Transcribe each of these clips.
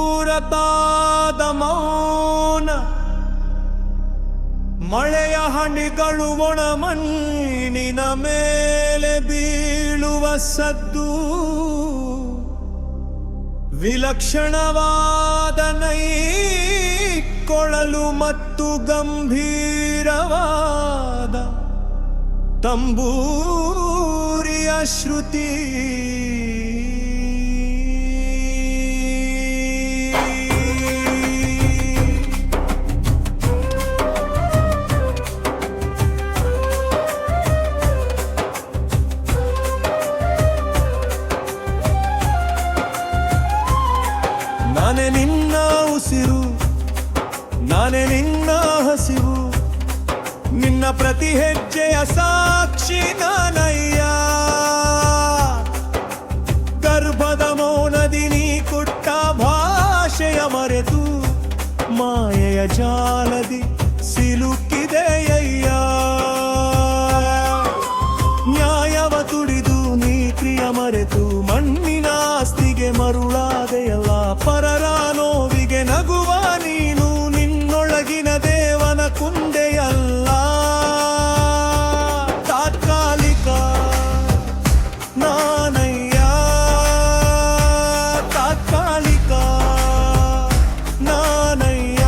ನಿಗೂಢತಾದ ಮೌನ ಮಳೆಯ ಹನಿಗಳು ಒಣಮಣ್ಣಿನ ಮೇಲೆ ಬೀಳುವ ಸದ್ದು ವಿಲಕ್ಷಣವಾದ ನೈಕೊಳಲು ಮತ್ತು ಗಂಭೀರವಾದ ತಂಬೂರಿಯ ಶ್ರುತಿ ನಾನೇ ನಿನ್ನ ಉಸಿರು, ನಾನೇ ನಿನ್ನ ಹಸಿವು, ನಿನ್ನ ಪ್ರತಿ ಹೆಜ್ಜೆಯ ಸಾಕ್ಷಿ ನಾನಯ್ಯ. ಗರ್ಭದ ಮೌನದಿ ನೀ ಕೊಟ್ಟ ಭಾಷೆಯ ಮರೆತು ಮಾಯೆಯ ಜಾಲದಿ ಸಿಲುಕಿದೆಯಯ್ಯ. ನ್ಯಾಯವ ತುಡಿದು ನೀತಿಯ ಮರೆತು ಮಣ್ಣಿನ ಆಸ್ತಿಗೆ ಮರುಳಾದೆಯಲ್ಲ. ಪರರ ನೋವಿಗೆ ನಗುವ ನೀನು ನಿನ್ನೊಳಗಿನ ದೇವನ ಕುಂದೆಯಲ್ಲ. ತಾತ್ಕಾಲಿಕ ನಾನಯ್ಯ, ತಾತ್ಕಾಲಿಕ ನಾನಯ್ಯ.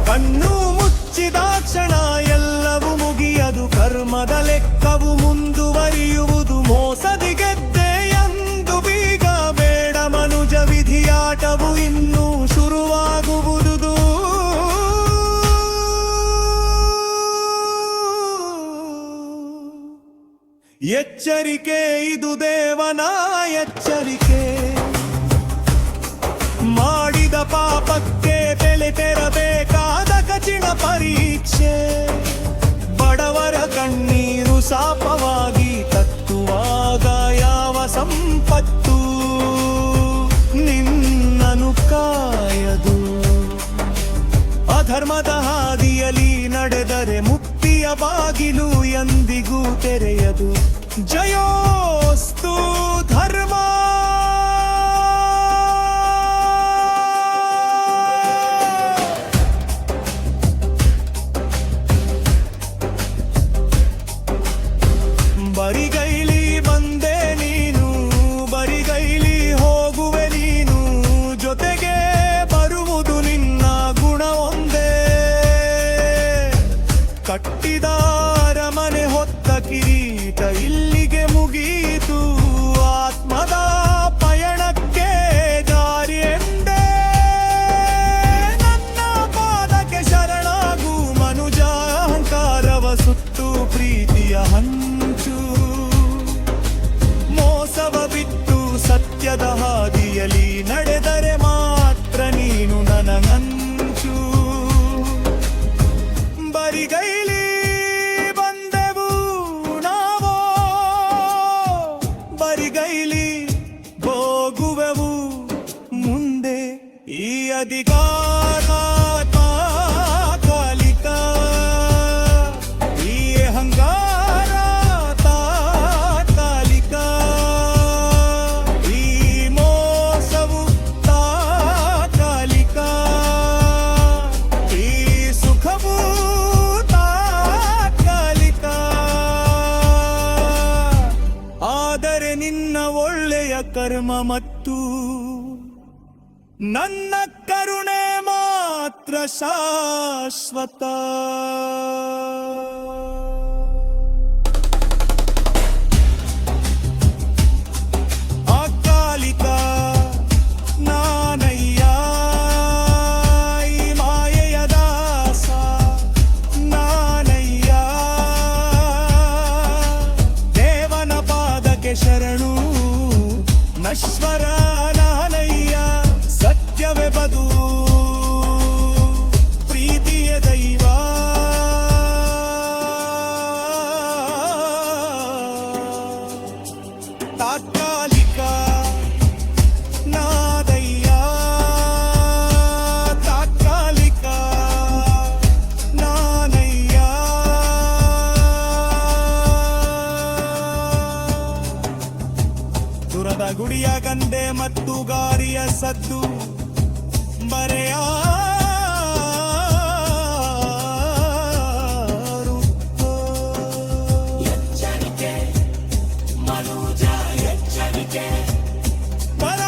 ಕಣ್ಣು ಮುಚ್ಚಿದ ಕ್ಷಣ ಎಲ್ಲವೂ ಮುಗಿಯದು, ಕರ್ಮದ ಲೆಕ್ಕವು ಮುಂದುವರಿಯುವುದು. ಮೋಸದಿ ಗೆದ್ದೆ ಎಂದು ಬೀಗ ಬೇಡ, ಮನುಜ ವಿಧಿಯಾಟವು ಇನ್ನೂ ಶುರುವಾಗುವುದು. ಎಚ್ಚರಿಕೆ, ಇದು ದೇವನ ಎಚ್ಚರಿಕೆ. ಮಾಡಿದ ಪಾಪಕ್ಕೆ ಬೆಲೆ ತೆರಬೇಕಾದ ಕಠಿಣ ಪರೀಕ್ಷೆ. ಬಡವರ ಕಣ್ಣೀರು ಶಾಪವಾಗಿ ತತ್ತುವಾಗ ಯಾವ ಸಂಪತ್ತು ನಿನ್ನನು ಕಾಯದು. ಅಧರ್ಮದ ಹಾದಿಯಲ್ಲಿ ನಡೆದರೆ ಮುಕ್ತಿಯ ಬಾಗಿಲು ಎಂದಿಗೂ ತೆರೆಯದು. ಜಯೋಸ್ತು ಧರ್ಮ. ಬರಿಗೈಲಿ ಬಂದೆ ನೀನು, ಬರಿಗೈಲಿ ಹೋಗುವೆ ನೀನು. ಜೊತೆಗೆ ಬರುವುದು ನಿನ್ನ ಗುಣ ಒಂದೇ. ಕಟ್ಟಿದ ಅರಮನೆ ಹೊತ್ತ ಕಿರೀಟ ಇಲ್ಲಿಗೆ ಮುಗೀತು. ಆತ್ಮದ ಪಯಣಕ್ಕೆ ದಾರಿ ಎಂದೇ. ನನ್ನ ಪಾದಕ್ಕೆ ಶರಣಾಗು ಮನುಜ, ಅಹಂಕಾರವ ಸುತ್ತು ಪ್ರೀತಿಯ ಹಂಚು. ಮೋಸವ ಬಿಟ್ಟು ಸತ್ಯದ ಹಾದಿಯಲ್ಲಿ ನಡೆದರೆ ಮಾತ್ರ ನೀನು ನನಗಂಚು. ಬರಿಗೈಲಿ ಬಂದೆವು ನಾವೋ, ಬರಿಗೈಲಿ ಹೋಗುವೆವು ಮುಂದೆ. ಈ ಅಧಿಕಾರ ತಾತ್ಕಾಲಿಕ, ಈ ಅಹಂಕಾರ ತಾತ್ಕಾಲಿಕ, ಈ ಮೋಸವು ತಾತ್ಕಾಲಿಕ, ಈ ಸುಖವು ತಾತ್ಕಾಲಿಕ. ಆದರೆ ನಿನ್ನ ಒಳ್ಳೆಯ ಕರ್ಮ ಮತ್ತು ನನ್ನ ಕರುಣೆ ಮಾತ್ರ ಶಾಶ್ವತ. ಅಕಾಲಿಕ ನಾನಯ್ಯ, ಈ ಮಾಯೆಯ ದಾಸ ನಾನಯ್ಯ. ದೇವನ ಪಾದಕ್ಕೆ ಶರಣು, ನಶ್ವರ ನಾನಯ್ಯ. ಸತ್ಯವೇ ಬದು, ಪ್ರೀತಿಯ ದೈವ. ಗಂಡೆ ಮತ್ತು ಗಾರಿಯ ಸದ್ದು ಬರೆಯಾರು ಎಚ್ಚರಿಕೆ ಮನುಜ ಎಚ್ಚರಿಕೆ ಬರ